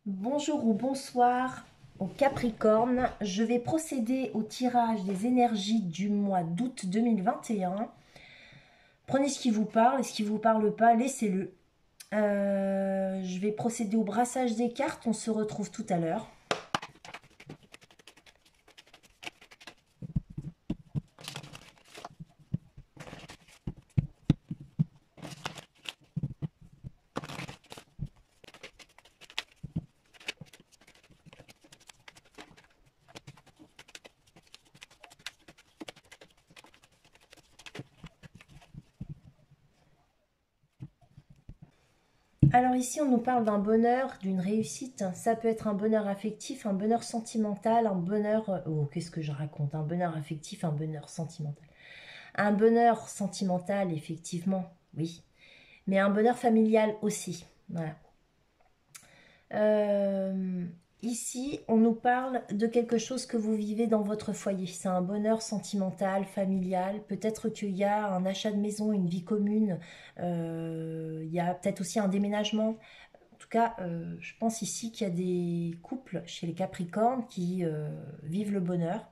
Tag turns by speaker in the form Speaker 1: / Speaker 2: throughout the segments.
Speaker 1: Bonjour ou bonsoir au Capricorne. Je vais procéder au tirage des énergies du mois d'août 2021. Prenez ce qui vous parle et ce qui ne vous parle pas, laissez-le. Je vais procéder au brassage des cartes. On se retrouve tout à l'heure. Alors ici, on nous parle d'un bonheur, d'une réussite. Ça peut être un bonheur affectif, un bonheur sentimental, un bonheur... Oh, qu'est-ce que je raconte? Un bonheur affectif, un bonheur sentimental. Un bonheur sentimental, effectivement, oui. Mais un bonheur familial aussi. Voilà. Euh, Ici, on nous parle de quelque chose que vous vivez dans votre foyer. C'est un bonheur sentimental, familial. Peut-être qu'il y a un achat de maison, une vie commune. Il y a peut-être aussi un déménagement. En tout cas, je pense ici qu'il y a des couples chez les Capricornes qui vivent le bonheur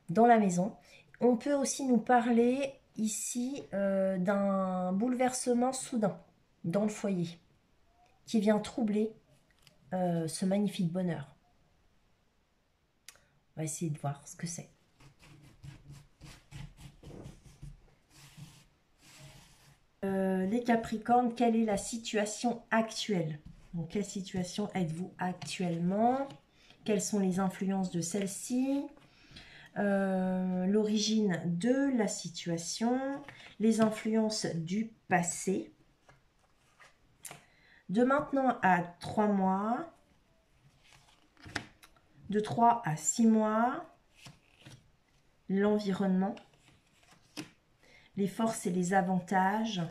Speaker 1: dans la maison. On peut aussi nous parler ici d'un bouleversement soudain dans le foyer qui vient troubler ce magnifique bonheur. On va essayer de voir ce que c'est. Les Capricornes, quelle est la situation actuelle? Donc, quelle situation êtes-vous actuellement? Quelles sont les influences de celle-ci? L'origine de la situation, les influences du passé. De maintenant à 3 mois, de 3 à 6 mois, l'environnement, les forces et les avantages,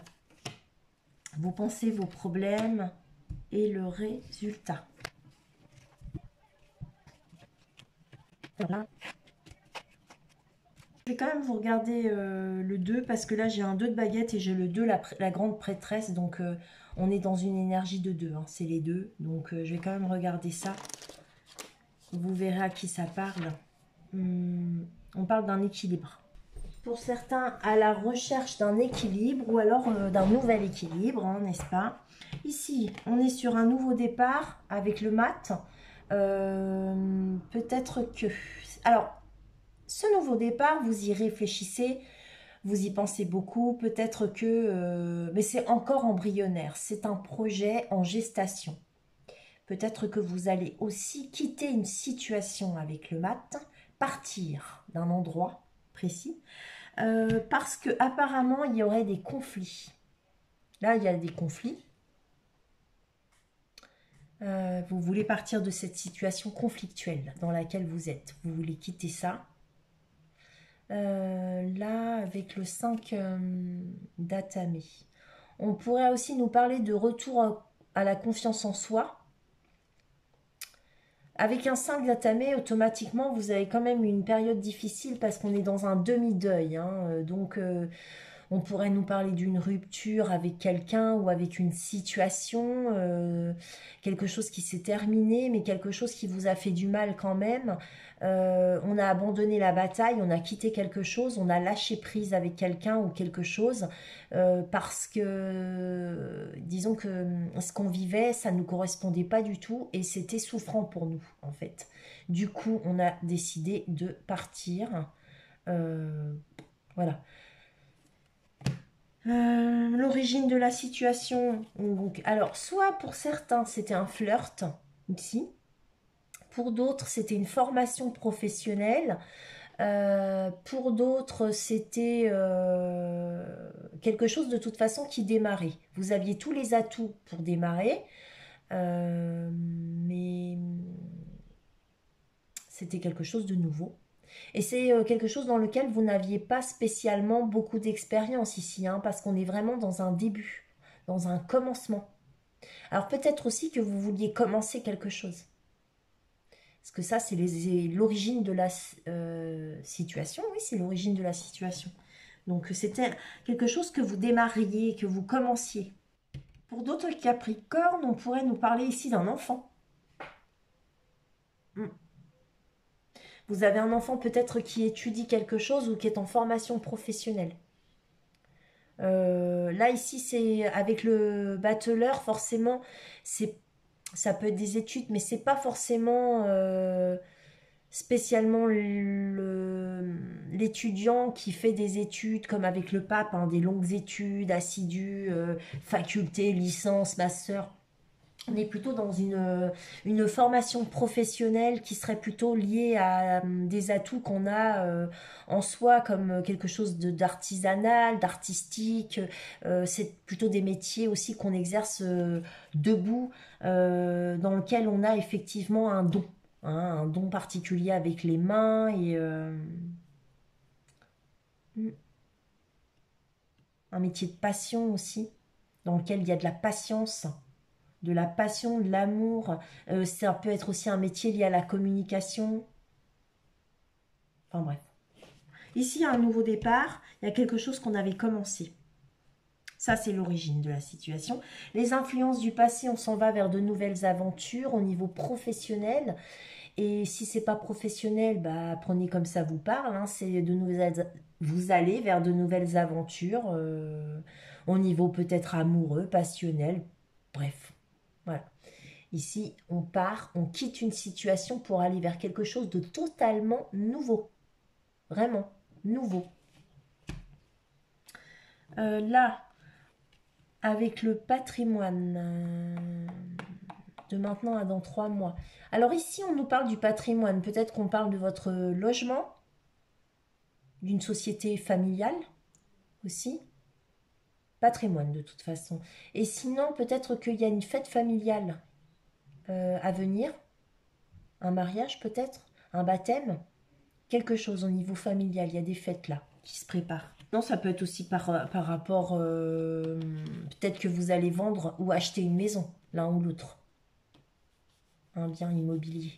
Speaker 1: vos pensées, vos problèmes et le résultat. Voilà. Je vais quand même vous regarder le 2 parce que là j'ai un 2 de baguette et j'ai le 2, la grande prêtresse. Donc on est dans une énergie de 2, hein, c'est les deux. Donc je vais quand même regarder ça. Vous verrez à qui ça parle. On parle d'un équilibre. Pour certains, à la recherche d'un équilibre ou alors d'un nouvel équilibre, hein, n'est-ce pas? Ici, on est sur un nouveau départ avec le mat. Peut-être que... Alors, ce nouveau départ, vous y réfléchissez, vous y pensez beaucoup. Peut-être que... mais c'est encore embryonnaire. C'est un projet en gestation. Peut-être que vous allez aussi quitter une situation avec le mat, partir d'un endroit précis, parce que apparemment il y aurait des conflits. Là, il y a des conflits. Vous voulez partir de cette situation conflictuelle dans laquelle vous êtes. Vous voulez quitter ça. Là, avec le 5 d'Atame, on pourrait aussi nous parler de retour à la confiance en soi. Avec un 5 d'Atame, automatiquement, vous avez quand même une période difficile parce qu'on est dans un demi-deuil. Hein, donc, on pourrait nous parler d'une rupture avec quelqu'un ou avec une situation, quelque chose qui s'est terminé, mais quelque chose qui vous a fait du mal quand même. On a abandonné la bataille, on a quitté quelque chose, on a lâché prise avec quelqu'un ou quelque chose, parce que, disons que ce qu'on vivait, ça ne nous correspondait pas du tout et c'était souffrant pour nous, en fait. Du coup, on a décidé de partir. Voilà. L'origine de la situation. Donc, alors, soit pour certains, c'était un flirt, ici. Pour d'autres, c'était une formation professionnelle. Pour d'autres, c'était quelque chose de toute façon qui démarrait. Vous aviez tous les atouts pour démarrer, mais c'était quelque chose de nouveau. Et c'est quelque chose dans lequel vous n'aviez pas spécialement beaucoup d'expérience ici, hein, parce qu'on est vraiment dans un début, dans un commencement. Alors peut-être aussi que vous vouliez commencer quelque chose. Parce que ça, c'est l'origine de la situation. Oui, c'est l'origine de la situation. Donc c'était quelque chose que vous démarriez, que vous commenciez. Pour d'autres Capricornes, on pourrait nous parler ici d'un enfant. Mm. Vous avez un enfant peut-être qui étudie quelque chose ou qui est en formation professionnelle. Là, ici, c'est avec le battleur, forcément, c'est, ça peut être des études, mais c'est pas forcément spécialement l'étudiant qui fait des études comme avec le pape, hein, des longues études assidues, faculté, licence, master. On est plutôt dans une formation professionnelle qui serait plutôt liée à des atouts qu'on a en soi, comme quelque chose d'artisanal, d'artistique. C'est plutôt des métiers aussi qu'on exerce debout, dans lequel on a effectivement un don, hein, un don particulier avec les mains et un métier de passion aussi, dans lequel il y a de la patience, de la passion, de l'amour. Ça peut être aussi un métier lié à la communication. Enfin bref. Ici, il y a un nouveau départ. Il y a quelque chose qu'on avait commencé. Ça, c'est l'origine de la situation. Les influences du passé, on s'en va vers de nouvelles aventures au niveau professionnel. Et si c'est pas professionnel, bah, prenez comme ça vous parle. Hein. C'est de nouvelles, vous allez vers de nouvelles aventures au niveau peut-être amoureux, passionnel. Bref, voilà. Ici, on part, on quitte une situation pour aller vers quelque chose de totalement nouveau. Vraiment, nouveau. Là, avec le patrimoine, de maintenant à dans 3 mois. Alors ici, on nous parle du patrimoine. Peut-être qu'on parle de votre logement, d'une société familiale aussi. Patrimoine de toute façon. Et sinon, peut-être qu'il y a une fête familiale à venir. Un mariage peut-être, un baptême. Quelque chose au niveau familial, il y a des fêtes là qui se préparent. Non, ça peut être aussi par rapport, peut-être que vous allez vendre ou acheter une maison, l'un ou l'autre, un bien immobilier.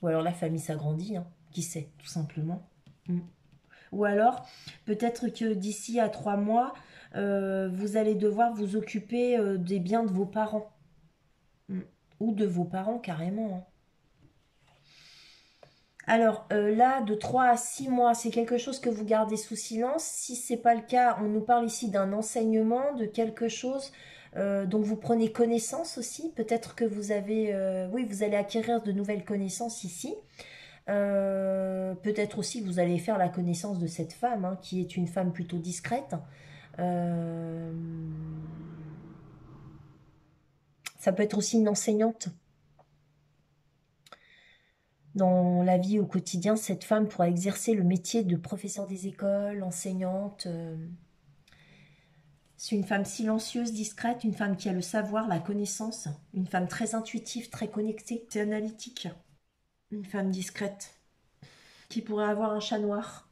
Speaker 1: Ou alors la famille s'agrandit, hein, qui sait, tout simplement. Mm. Ou alors, peut-être que d'ici à 3 mois, vous allez devoir vous occuper des biens de vos parents. Mm. Ou de vos parents carrément, hein. Alors là, de 3 à 6 mois, c'est quelque chose que vous gardez sous silence. Si ce n'est pas le cas, on nous parle ici d'un enseignement, de quelque chose dont vous prenez connaissance aussi. Peut-être que vous avez, oui, vous allez acquérir de nouvelles connaissances ici. Peut-être aussi que vous allez faire la connaissance de cette femme, hein, qui est une femme plutôt discrète. Euh, Ça peut être aussi une enseignante. Dans la vie au quotidien, cette femme pourra exercer le métier de professeur des écoles, enseignante. C'est une femme silencieuse, discrète, une femme qui a le savoir, la connaissance, une femme très intuitive, très connectée, c'est analytique. Une femme discrète qui pourrait avoir un chat noir.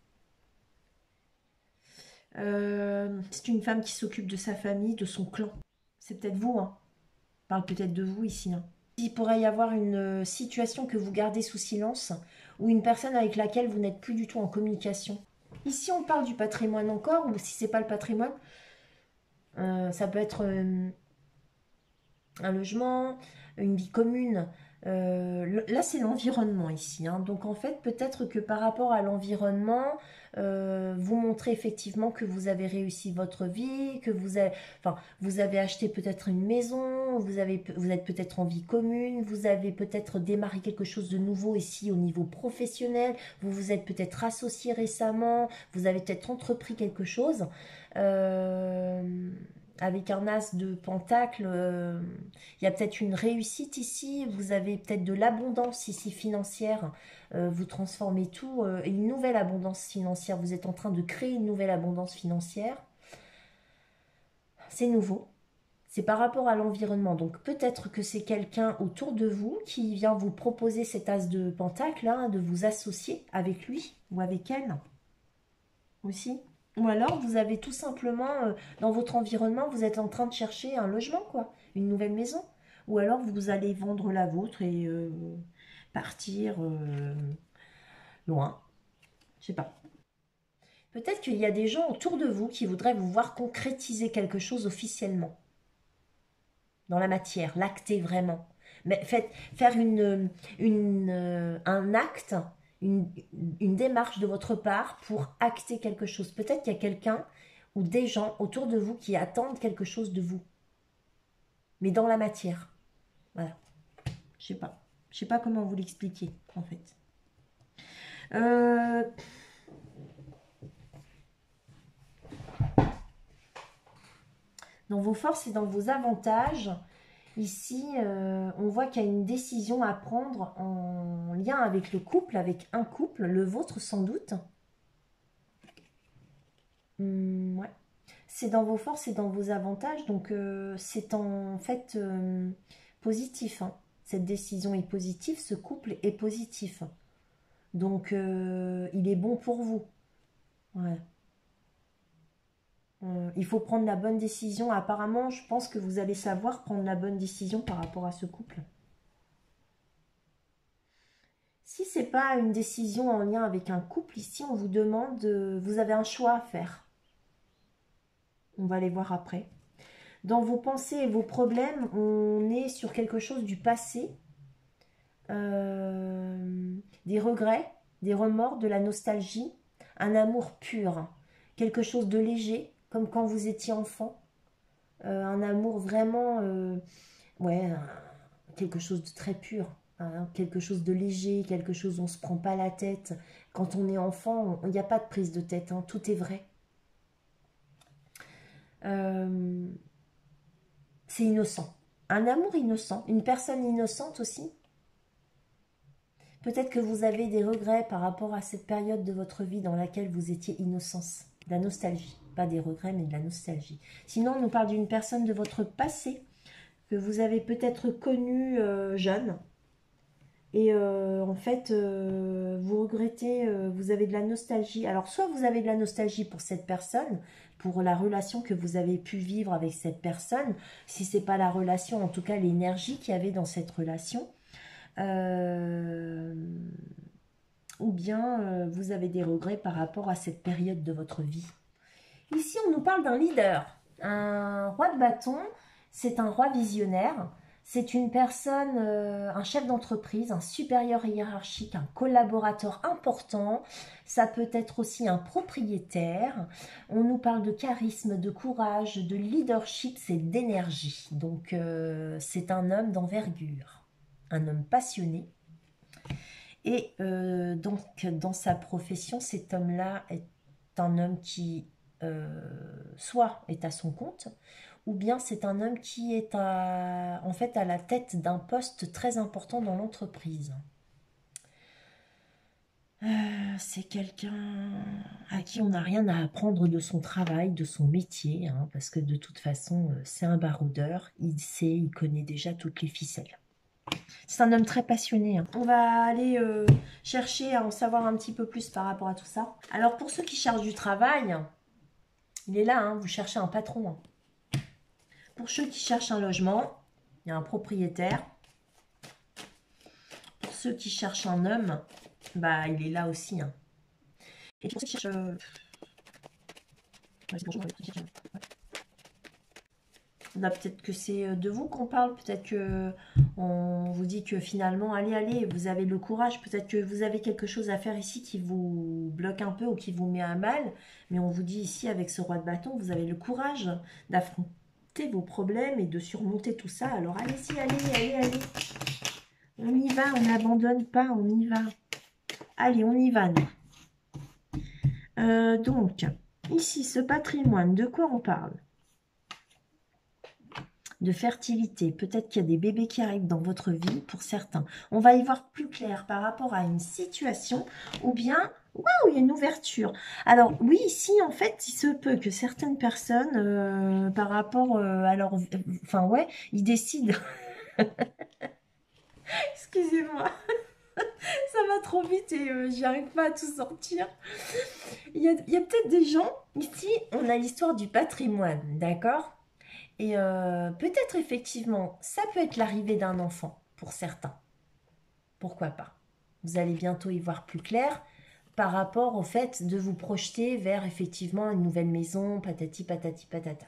Speaker 1: C'est une femme qui s'occupe de sa famille, de son clan. C'est peut-être vous, hein. On parle peut-être de vous ici, hein. Il pourrait y avoir une situation que vous gardez sous silence ou une personne avec laquelle vous n'êtes plus du tout en communication. Ici, on parle du patrimoine encore, ou si c'est pas le patrimoine, ça peut être un logement, une vie commune. Là, c'est l'environnement ici, hein. Donc, en fait, peut-être que par rapport à l'environnement, vous montrez effectivement que vous avez réussi votre vie, que enfin, vous avez acheté peut-être une maison, vous êtes peut-être en vie commune, vous avez peut-être démarré quelque chose de nouveau ici au niveau professionnel, vous vous êtes peut-être associé récemment, vous avez peut-être entrepris quelque chose. Euh, Avec un as de pentacle, il y a peut-être une réussite ici, vous avez peut-être de l'abondance ici financière, vous transformez tout, et une nouvelle abondance financière, vous êtes en train de créer une nouvelle abondance financière, c'est nouveau, c'est par rapport à l'environnement, donc peut-être que c'est quelqu'un autour de vous qui vient vous proposer cet as de pentacle, hein, de vous associer avec lui ou avec elle aussi. Ou alors vous avez tout simplement, dans votre environnement, vous êtes en train de chercher un logement, quoi, une nouvelle maison. Ou alors vous allez vendre la vôtre et partir loin. Je sais pas. Peut-être qu'il y a des gens autour de vous qui voudraient vous voir concrétiser quelque chose officiellement, dans la matière, l'acter vraiment. Mais faire un acte, une, une démarche de votre part pour acter quelque chose. Peut-être qu'il y a quelqu'un ou des gens autour de vous qui attendent quelque chose de vous, mais dans la matière. Voilà, je sais pas. Je sais pas comment vous l'expliquer, en fait. Euh, dans vos forces et dans vos avantages, ici, on voit qu'il y a une décision à prendre en lien avec le couple, avec un couple, le vôtre sans doute. Ouais. C'est dans vos forces et dans vos avantages, donc c'est en fait positif, hein. Cette décision est positive, ce couple est positif. Donc il est bon pour vous. Ouais. Il faut prendre la bonne décision. Apparemment, je pense que vous allez savoir prendre la bonne décision par rapport à ce couple. Si c'est pas une décision en lien avec un couple, ici on vous demande, vous avez un choix à faire. On va les voir après. Dans vos pensées et vos problèmes, on est sur quelque chose du passé, des regrets, des remords, de la nostalgie, un amour pur, quelque chose de léger, comme quand vous étiez enfant, un amour vraiment, ouais, quelque chose de très pur, hein, quelque chose de léger, quelque chose où on ne se prend pas la tête. Quand on est enfant, il n'y a pas de prise de tête, hein, tout est vrai. Euh, c'est innocent. Un amour innocent, une personne innocente aussi. Peut-être que vous avez des regrets par rapport à cette période de votre vie dans laquelle vous étiez innocence. De la nostalgie. Pas des regrets, mais de la nostalgie. Sinon, on nous parle d'une personne de votre passé que vous avez peut-être connue jeune. Et en fait, vous regrettez, vous avez de la nostalgie. Alors, soit vous avez de la nostalgie pour cette personne, pour la relation que vous avez pu vivre avec cette personne. Si ce n'est pas la relation, en tout cas l'énergie qu'il y avait dans cette relation. Euh, ou bien vous avez des regrets par rapport à cette période de votre vie. Ici, on nous parle d'un leader. Un roi de bâton, c'est un roi visionnaire. C'est une personne, un chef d'entreprise, un supérieur hiérarchique, un collaborateur important. Ça peut être aussi un propriétaire. On nous parle de charisme, de courage, de leadership, c'est d'énergie. Donc, c'est un homme d'envergure, un homme passionné. Et donc, dans sa profession, cet homme-là est un homme qui soit est à son compte, ou bien c'est un homme qui est en fait à la tête d'un poste très important dans l'entreprise. C'est quelqu'un à qui on n'a rien à apprendre de son travail, de son métier, hein, parce que de toute façon, c'est un baroudeur, il sait, il connaît déjà toutes les ficelles. C'est un homme très passionné, hein. On va aller chercher à en savoir un petit peu plus par rapport à tout ça. Alors pour ceux qui cherchent du travail, il est là, hein, vous cherchez un patron, hein. Pour ceux qui cherchent un logement, il y a un propriétaire. Pour ceux qui cherchent un homme, bah il est là aussi, hein. Et pour ceux qui cherchent... Là, peut-être que c'est de vous qu'on parle, peut-être que on vous dit que finalement, allez, allez, vous avez le courage, peut-être que vous avez quelque chose à faire ici qui vous bloque un peu ou qui vous met à mal, mais on vous dit ici, avec ce roi de bâton, vous avez le courage d'affronter vos problèmes et de surmonter tout ça. Alors allez-y, allez, allez, allez. On y va, on n'abandonne pas, on y va. Allez, on y va, nous. Donc, ici, ce patrimoine, de quoi on parle? De fertilité. Peut-être qu'il y a des bébés qui arrivent dans votre vie pour certains. On va y voir plus clair par rapport à une situation ou bien, waouh, il y a une ouverture. Alors oui, ici, en fait, il se peut que certaines personnes, par rapport à leur... Enfin, ouais, ils décident... Excusez-moi, ça va trop vite et j'y arrive pas à tout sortir. Il y a peut-être des gens, ici, on a l'histoire du patrimoine, d'accord? Et peut-être effectivement, ça peut être l'arrivée d'un enfant pour certains. Pourquoi pas? Vous allez bientôt y voir plus clair par rapport au fait de vous projeter vers effectivement une nouvelle maison, patati patati patata.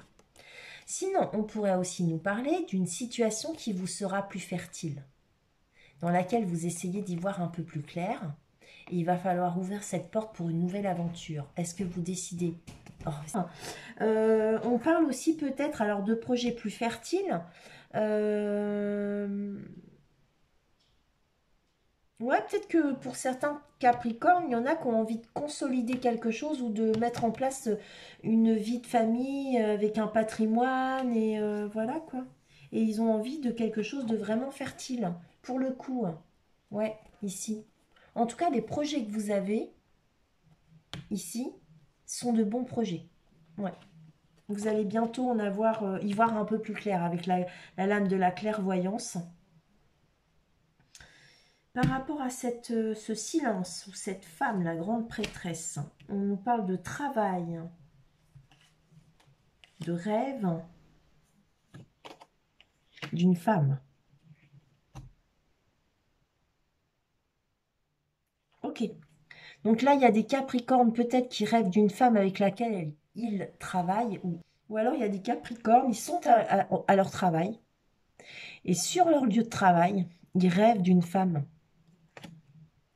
Speaker 1: Sinon, on pourrait aussi nous parler d'une situation qui vous sera plus fertile, dans laquelle vous essayez d'y voir un peu plus clair. Et il va falloir ouvrir cette porte pour une nouvelle aventure. Est-ce que vous décidez? Oh, on parle aussi peut-être alors de projets plus fertiles. Euh, Ouais, peut-être que pour certains Capricornes, il y en a qui ont envie de consolider quelque chose ou de mettre en place une vie de famille avec un patrimoine et voilà quoi. Et ils ont envie de quelque chose de vraiment fertile, pour le coup. Ouais, ici. En tout cas, les projets que vous avez ici sont de bons projets. Ouais. Vous allez bientôt en avoir, y voir un peu plus clair avec la lame de la clairvoyance. Par rapport à ce silence ou cette femme, la grande prêtresse, on nous parle de travail, de rêve d'une femme. Ok. Donc là, il y a des Capricornes peut-être qui rêvent d'une femme avec laquelle ils travaillent. Ou alors il y a des Capricornes, ils sont à leur travail. Et sur leur lieu de travail, ils rêvent d'une femme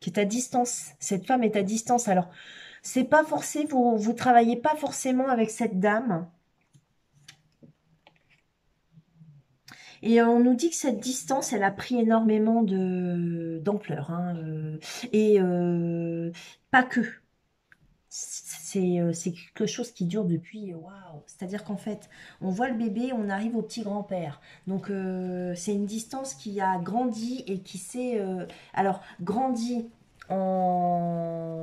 Speaker 1: qui est à distance. Cette femme est à distance. Alors, c'est pas forcé, vous travaillez pas forcément avec cette dame. Et on nous dit que cette distance, elle a pris énormément d'ampleur, hein, et pas que. C'est quelque chose qui dure depuis, waouh. C'est-à-dire qu'en fait, on voit le bébé, on arrive au petit grand-père. Donc, c'est une distance qui a grandi et qui s'est, alors, grandi en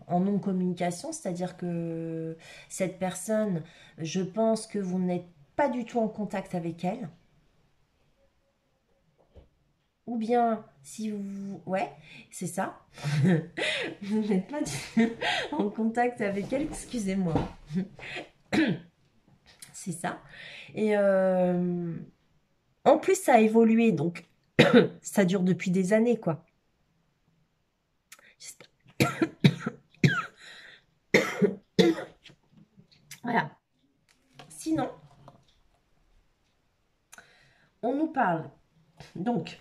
Speaker 1: non-communication, c'est-à-dire que cette personne, je pense que vous n'êtes pas du tout en contact avec elle. Ou bien, si vous... Ouais, c'est ça. Vous n'êtes pas en contact avec elle, excusez-moi. C'est ça. Et en plus, ça a évolué, donc ça dure depuis des années, quoi. Voilà. Sinon, on nous parle. Donc,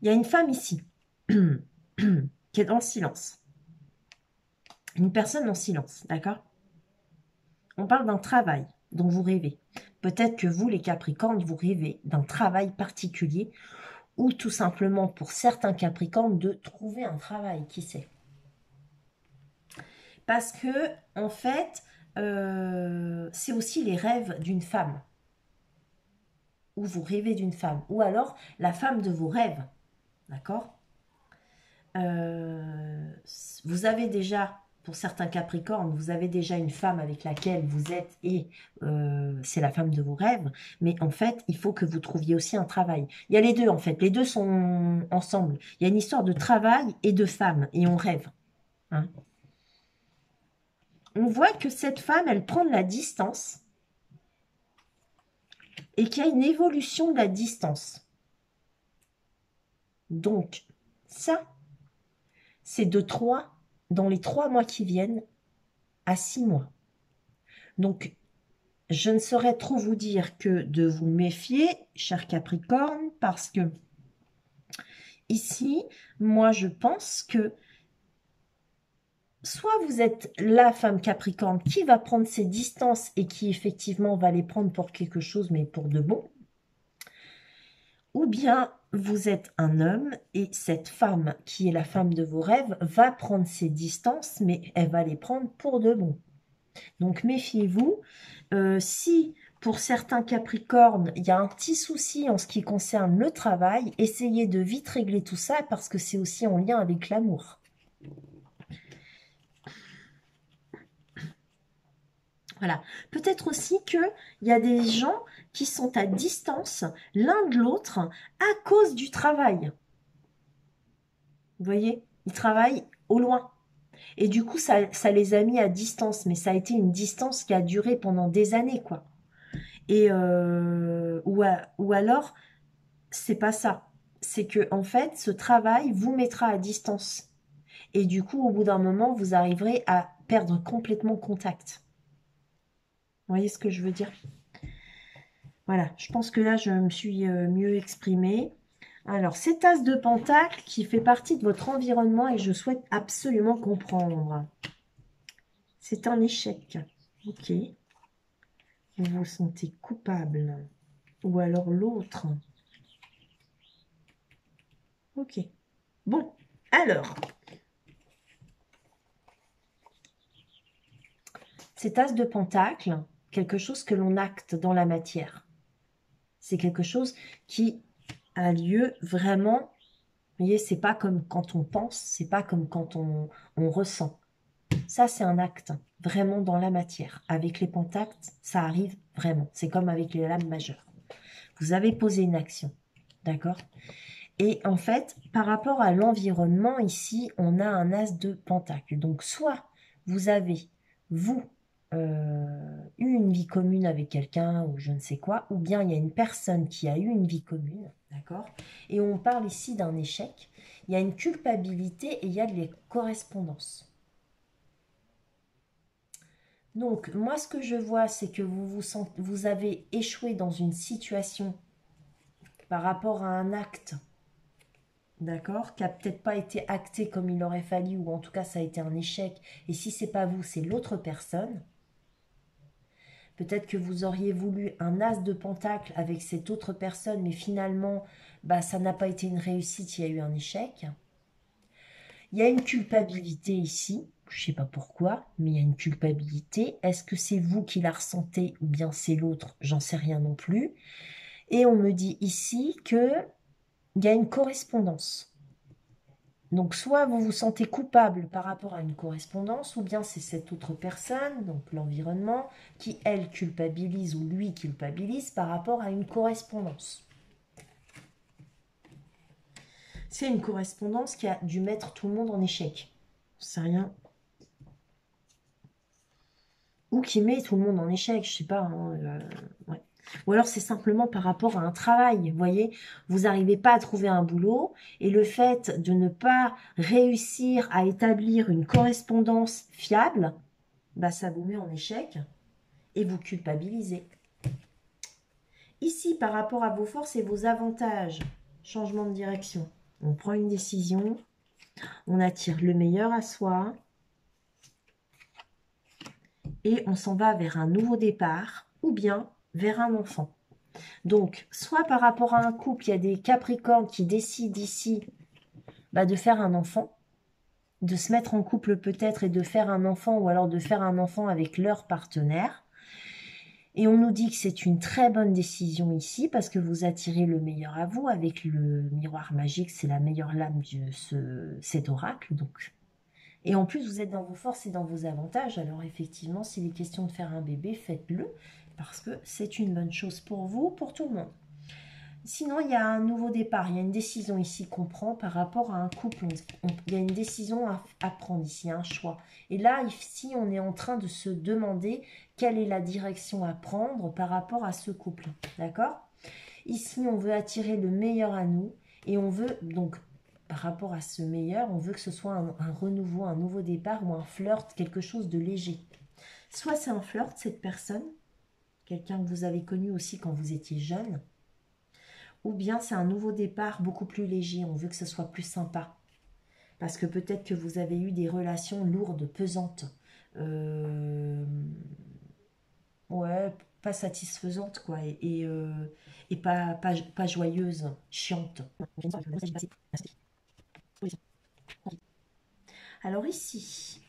Speaker 1: il y a une femme ici qui est dans le silence. Une personne en silence, d'accord? On parle d'un travail dont vous rêvez. Peut-être que vous, les Capricornes, vous rêvez d'un travail particulier ou tout simplement pour certains Capricornes de trouver un travail, qui sait. Parce que, en fait, c'est aussi les rêves d'une femme, ou vous rêvez d'une femme, ou alors la femme de vos rêves, d'accord? Euh, Vous avez déjà, pour certains Capricornes, vous avez déjà une femme avec laquelle vous êtes et c'est la femme de vos rêves, mais en fait, il faut que vous trouviez aussi un travail. Il y a les deux, en fait, les deux sont ensemble. Il y a une histoire de travail et de femme, et on rêve, hein. On voit que cette femme, elle prend de la distance et qu'il y a une évolution de la distance. Donc, ça, c'est dans les 3 mois qui viennent, à 6 mois. Donc, je ne saurais trop vous dire que de vous méfier, cher Capricorne, parce que ici, moi, je pense que soit vous êtes la femme Capricorne qui va prendre ses distances et qui effectivement va les prendre pour quelque chose, mais pour de bon, ou bien vous êtes un homme et cette femme qui est la femme de vos rêves va prendre ses distances, mais elle va les prendre pour de bon. Donc méfiez-vous. Si pour certains Capricornes, il y a un petit souci en ce qui concerne le travail, essayez de vite régler tout ça parce que c'est aussi en lien avec l'amour. Voilà. Peut-être aussi qu'il y a des gens qui sont à distance l'un de l'autre à cause du travail. Vous voyez, ils travaillent au loin. Et du coup, ça les a mis à distance. Mais ça a été une distance qui a duré pendant des années, quoi. Et ou alors, c'est pas ça. C'est que en fait, ce travail vous mettra à distance. Et du coup, au bout d'un moment, vous arriverez à perdre complètement contact. Vous voyez ce que je veux dire? Voilà, je pense que là, je me suis mieux exprimée. Alors, cet as de pentacle qui fait partie de votre environnement et je souhaite absolument comprendre. C'est un échec. Ok. Vous vous sentez coupable. Ou alors l'autre. Ok. Bon, alors, cet as de pentacle, quelque chose que l'on acte dans la matière. C'est quelque chose qui a lieu vraiment. Vous voyez, c'est pas comme quand on pense, c'est pas comme quand on ressent. Ça, c'est un acte vraiment dans la matière. Avec les pentacles, ça arrive vraiment. C'est comme avec les lames majeures. Vous avez posé une action, d'accord? Et en fait, par rapport à l'environnement, ici, on a un as de pentacle. Donc, soit vous avez, vous, eu une vie commune avec quelqu'un ou je ne sais quoi, ou bien il y a une personne qui a eu une vie commune, d'accord? Et on parle ici d'un échec. Il y a une culpabilité et il y a de la correspondance. Donc, moi, ce que je vois, c'est que vous avez échoué dans une situation par rapport à un acte, d'accord, qui n'a peut-être pas été acté comme il aurait fallu, ou en tout cas, ça a été un échec. Et si c'est pas vous, c'est l'autre personne. Peut-être que vous auriez voulu un as de pentacle avec cette autre personne, mais finalement, bah, ça n'a pas été une réussite, il y a eu un échec. Il y a une culpabilité ici, je ne sais pas pourquoi, mais il y a une culpabilité. Est-ce que c'est vous qui la ressentez ou bien c'est l'autre? J'en sais rien non plus. Et on me dit ici que il y a une correspondance. Donc soit vous vous sentez coupable par rapport à une correspondance, ou bien c'est cette autre personne, donc l'environnement, qui elle culpabilise ou lui culpabilise par rapport à une correspondance. C'est une correspondance qui a dû mettre tout le monde en échec. C'est rien. Ou qui met tout le monde en échec, je sais pas. Hein, ouais. Ou alors c'est simplement par rapport à un travail, vous voyez, vous n'arrivez pas à trouver un boulot et le fait de ne pas réussir à établir une correspondance fiable, bah ça vous met en échec et vous culpabilisez. Ici, par rapport à vos forces et vos avantages, changement de direction, on prend une décision, on attire le meilleur à soi et on s'en va vers un nouveau départ ou bien vers un enfant. Donc, soit par rapport à un couple, il y a des Capricornes qui décident ici bah, de faire un enfant, de se mettre en couple peut-être et de faire un enfant, ou alors de faire un enfant avec leur partenaire. Et on nous dit que c'est une très bonne décision ici, parce que vous attirez le meilleur à vous, avec le miroir magique, c'est la meilleure lame de cet oracle. Donc. Et en plus, vous êtes dans vos forces et dans vos avantages, alors effectivement, s'il est question de faire un bébé, faites-le, parce que c'est une bonne chose pour vous, pour tout le monde. Sinon, il y a un nouveau départ. Il y a une décision ici qu'on prend par rapport à un couple. Il y a une décision à prendre ici, un choix. Et là, ici, on est en train de se demander quelle est la direction à prendre par rapport à ce couple. D'accord? Ici, on veut attirer le meilleur à nous. Et on veut, donc, par rapport à ce meilleur, on veut que ce soit un renouveau, un nouveau départ ou un flirt, quelque chose de léger. Soit c'est un flirt, cette personne, quelqu'un que vous avez connu aussi quand vous étiez jeune, ou bien c'est un nouveau départ beaucoup plus léger, on veut que ce soit plus sympa. Parce que peut-être que vous avez eu des relations lourdes, pesantes, ouais, pas satisfaisantes, quoi, et pas joyeuses, chiantes. Alors ici,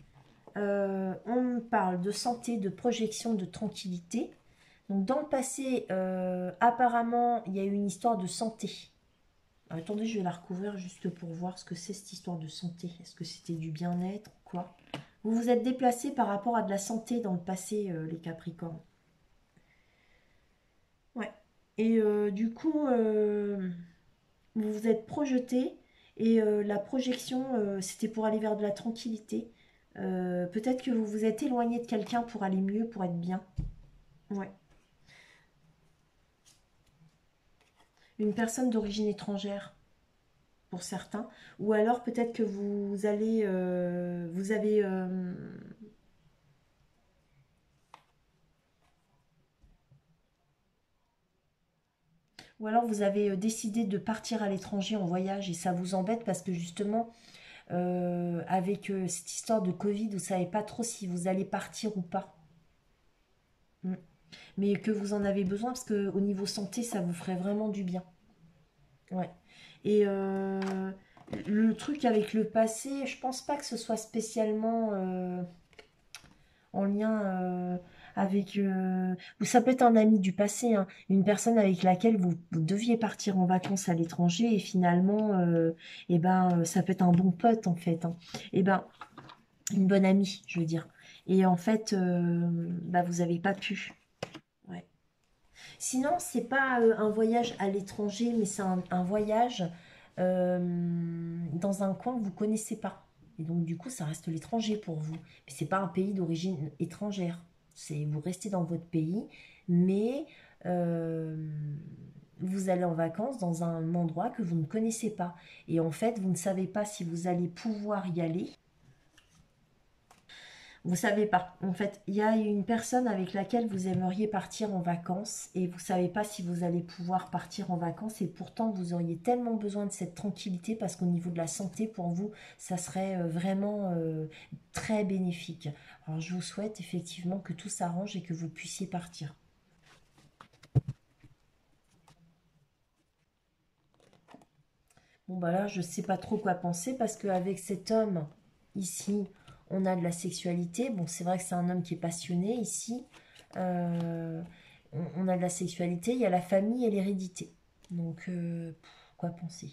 Speaker 1: on parle de santé, de projection, de tranquillité. Donc dans le passé, apparemment, il y a eu une histoire de santé. Attendez, je vais la recouvrir juste pour voir ce que c'est cette histoire de santé. Est-ce que c'était du bien-être ou quoi? Vous vous êtes déplacé par rapport à de la santé dans le passé, les Capricornes. Ouais. Et du coup, vous vous êtes projeté et la projection, c'était pour aller vers de la tranquillité. Peut-être que vous vous êtes éloigné de quelqu'un pour aller mieux, pour être bien. Ouais. Une personne d'origine étrangère, pour certains. Ou alors peut-être que vous allez, vous avez Ou alors vous avez décidé de partir à l'étranger en voyage et ça vous embête parce que justement, avec cette histoire de Covid, vous savez pas trop si vous allez partir ou pas. Mm. Mais que vous en avez besoin parce que au niveau santé, ça vous ferait vraiment du bien. Ouais. Et le truc avec le passé, je pense pas que ce soit spécialement en lien avec... ça peut être un ami du passé, hein, une personne avec laquelle vous deviez partir en vacances à l'étranger et finalement, eh ben, ça peut être un bon pote en fait, hein. Eh ben, une bonne amie, je veux dire. Et en fait, bah, vous n'avez pas pu. Ouais. Sinon, c'est pas un voyage à l'étranger, mais c'est un voyage dans un coin que vous connaissez pas. Et donc, du coup, ça reste l'étranger pour vous. Mais c'est pas un pays d'origine étrangère. C'est vous restez dans votre pays, mais euh, vous allez en vacances dans un endroit que vous ne connaissez pas. Et en fait, vous ne savez pas si vous allez pouvoir y aller. Vous savez pas. En fait, il y a une personne avec laquelle vous aimeriez partir en vacances et vous savez pas si vous allez pouvoir partir en vacances et pourtant vous auriez tellement besoin de cette tranquillité parce qu'au niveau de la santé pour vous, ça serait vraiment très bénéfique. Alors je vous souhaite effectivement que tout s'arrange et que vous puissiez partir. Bon bah là, je sais pas trop quoi penser parce qu'avec cet homme ici, on a de la sexualité. Bon, c'est vrai que c'est un homme qui est passionné ici. Euh, on a de la sexualité, il y a la famille et l'hérédité. Donc, quoi penser?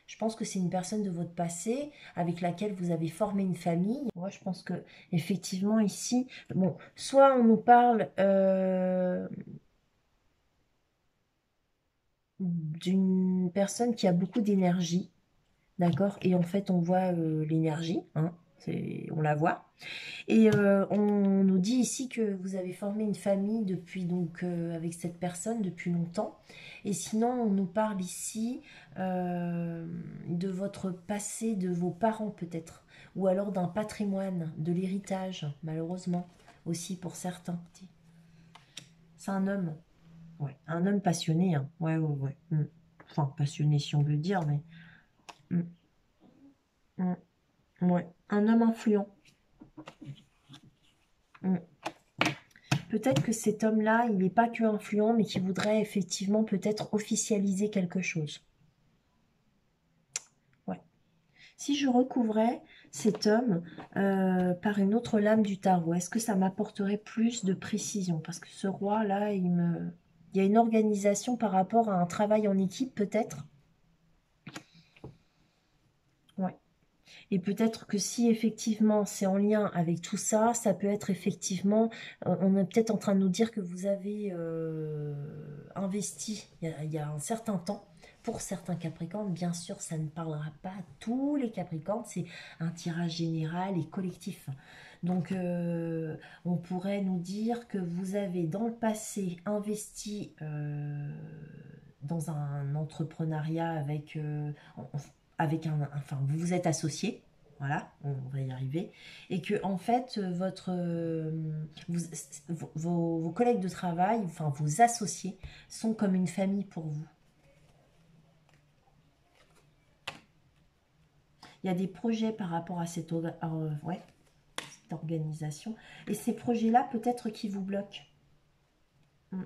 Speaker 1: Je pense que c'est une personne de votre passé avec laquelle vous avez formé une famille. Moi, je pense que effectivement ici, bon, soit on nous parle d'une personne qui a beaucoup d'énergie, d'accord? Et en fait, on voit l'énergie, hein, on la voit. Et on nous dit ici que vous avez formé une famille depuis donc avec cette personne depuis longtemps. Et sinon, on nous parle ici de votre passé, de vos parents peut-être, ou alors d'un patrimoine, de l'héritage, malheureusement aussi pour certains. C'est un homme, ouais, un homme passionné, hein. Ouais, ouais, ouais. Mm. Enfin, passionné si on veut dire, mais mm, mm, ouais, un homme influent. Mm. Peut-être que cet homme-là, il n'est pas que influent, mais qui voudrait effectivement peut-être officialiser quelque chose. Ouais. Si je recouvrais cet homme par une autre lame du tarot, est-ce que ça m'apporterait plus de précision? Parce que ce roi-là, il y a une organisation par rapport à un travail en équipe, peut-être. Ouais. Et peut-être que si effectivement c'est en lien avec tout ça, ça peut être effectivement, on est peut-être en train de nous dire que vous avez investi il y a un certain temps pour certains Capricornes. Bien sûr, ça ne parlera pas à tous les Capricornes, c'est un tirage général et collectif. Donc, on pourrait nous dire que vous avez dans le passé investi dans un entrepreneuriat avec enfin, vous vous êtes associé, voilà, on va y arriver, et que en fait, vos collègues de travail, enfin vos associés, sont comme une famille pour vous. Il y a des projets par rapport à ouais, cette organisation, et ces projets-là, peut-être qui vous bloquent. Mm.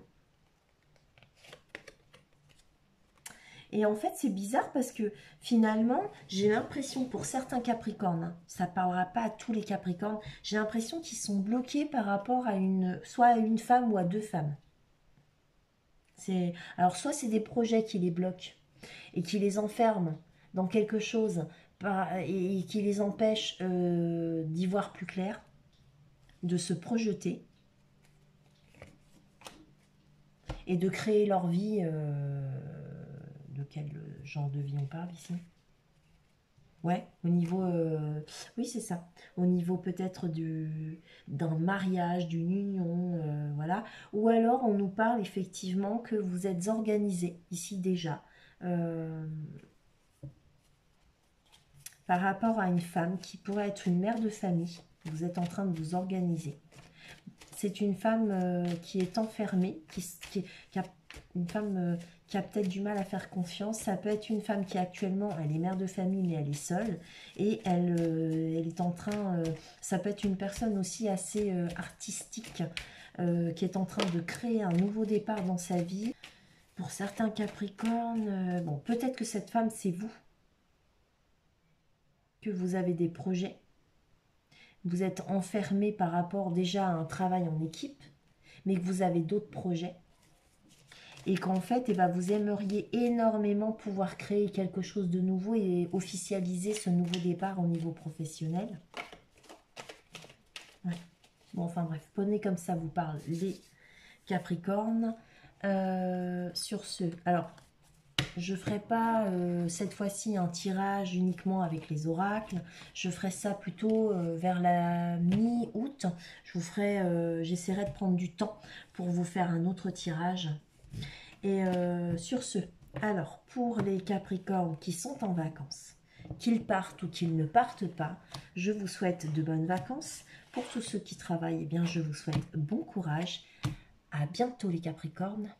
Speaker 1: Et en fait, c'est bizarre parce que finalement, j'ai l'impression pour certains Capricornes, hein, ça ne parlera pas à tous les Capricornes, j'ai l'impression qu'ils sont bloqués par rapport soit à une femme ou à deux femmes. Alors, soit c'est des projets qui les bloquent et qui les enferment dans quelque chose et qui les empêchent d'y voir plus clair, de se projeter et de créer leur vie. De quel genre de vie on parle ici? Ouais, au niveau, oui, c'est ça. Au niveau peut-être d'un mariage, d'une union, voilà. Ou alors on nous parle effectivement que vous êtes organisé ici déjà euh, par rapport à une femme qui pourrait être une mère de famille. Vous êtes en train de vous organiser. C'est une femme qui est enfermée, qui a Une femme qui a peut-être du mal à faire confiance. Ça peut être une femme qui actuellement, elle est mère de famille, mais elle est seule. Et elle est en train... ça peut être une personne aussi assez artistique, qui est en train de créer un nouveau départ dans sa vie. Pour certains Capricornes, bon, peut-être que cette femme, c'est vous, que vous avez des projets. Vous êtes enfermé par rapport déjà à un travail en équipe, mais que vous avez d'autres projets. Et qu'en fait, eh ben, vous aimeriez énormément pouvoir créer quelque chose de nouveau et officialiser ce nouveau départ au niveau professionnel. Ouais. Bon, enfin bref, poney comme ça vous parle, les Capricornes. Sur ce, alors, je ne ferai pas cette fois-ci un tirage uniquement avec les oracles. Je ferai ça plutôt vers la mi-août. J'essaierai de prendre du temps pour vous faire un autre tirage. Et sur ce, alors pour les Capricornes qui sont en vacances, qu'ils partent ou qu'ils ne partent pas, je vous souhaite de bonnes vacances. Pour tous ceux qui travaillent, eh bien, je vous souhaite bon courage. À bientôt les Capricornes.